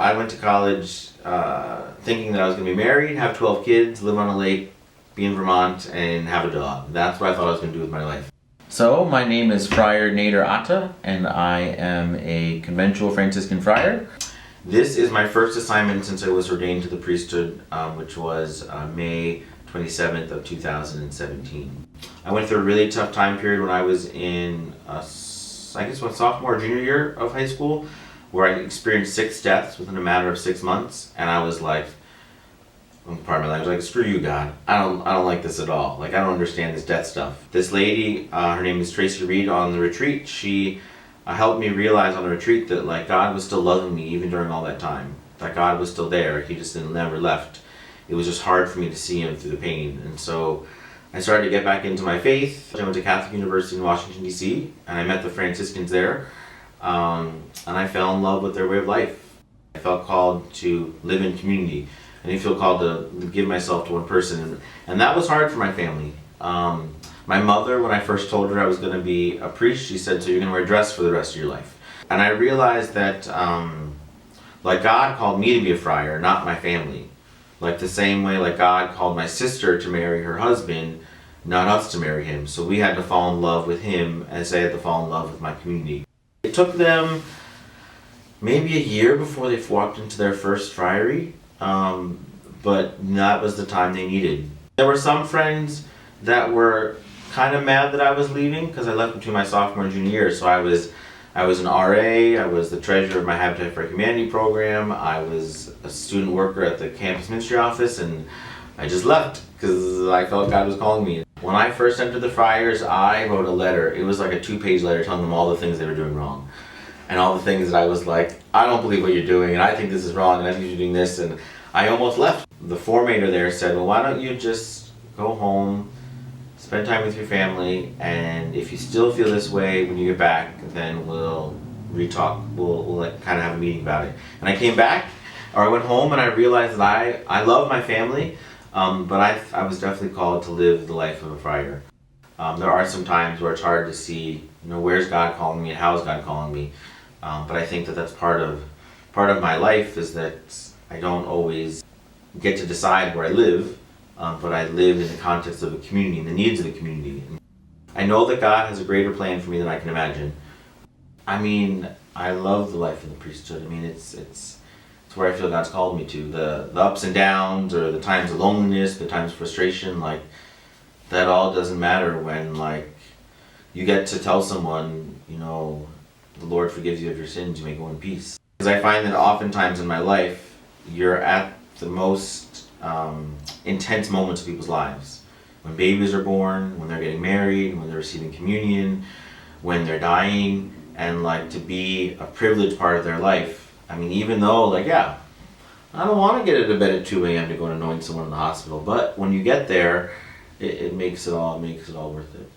I went to college thinking that I was going to be married, have 12 kids, live on a lake, be in Vermont, and have a job. That's what I thought I was going to do with my life. So, my name is Friar Nader Ata, and I am a conventual Franciscan Friar. This is my first assignment since I was ordained to the priesthood, which was May 27th of 2017. I went through a really tough time period when I was in, I guess, my sophomore or junior year of high school, where I experienced 6 deaths within a matter of 6 months, and I was like, pardon my language, like, screw you, God. I don't like this at all. Like, I don't understand this death stuff. This lady, her name is Tracy Reed, on the retreat, she helped me realize on the retreat that, like, God was still loving me even during all that time. That God was still there. He just never left. It was just hard for me to see him through the pain. And so I started to get back into my faith. I went to Catholic University in Washington, D.C., and I met the Franciscans there. And I fell in love with their way of life. I felt called to live in community. I didn't feel called to give myself to one person. And that was hard for my family. My mother, when I first told her I was going to be a priest, she said, so you're going to wear a dress for the rest of your life. And I realized that, like, God called me to be a friar, not my family. Like, the same way, like, God called my sister to marry her husband, not us to marry him. So we had to fall in love with him as I had to fall in love with my community. It took them maybe a year before they walked into their first friary, but that was the time they needed. There were some friends that were kind of mad that I was leaving because I left between my sophomore and junior year. So I was an RA, I was the treasurer of my Habitat for Humanity program, I was a student worker at the campus ministry office, and I just left because I felt God was calling me. When I first entered the Friars, I wrote a letter. It was like a 2-page letter telling them all the things they were doing wrong. And all the things that I was like, I don't believe what you're doing, and I think this is wrong, and I think you're doing this, and I almost left. The formator there said, well, why don't you just go home, spend time with your family, and if you still feel this way when you get back, then we'll re-talk, we'll like, kind of have a meeting about it. And I came back, or I went home, and I realized that I love my family, but I was definitely called to live the life of a friar. There are some times where it's hard to see, where's God calling me and how is God calling me. But I think that that's part of my life, is that I don't always get to decide where I live, but I live in the context of a community and the needs of the community. I know that God has a greater plan for me than I can imagine. I mean, I love the life of the priesthood. I mean, it's where I feel God's called me to. The ups and downs, or the times of loneliness, the times of frustration, like, that all doesn't matter when, like, you get to tell someone, the Lord forgives you of your sins, you may go in peace. Because I find that oftentimes in my life, you're at the most intense moments of people's lives. When babies are born, when they're getting married, when they're receiving communion, when they're dying, and, like, to be a privileged part of their life. I mean, even though, like, yeah, I don't want to get out of bed at 2 a.m. to go and anoint someone in the hospital, but when you get there, it makes it all worth it.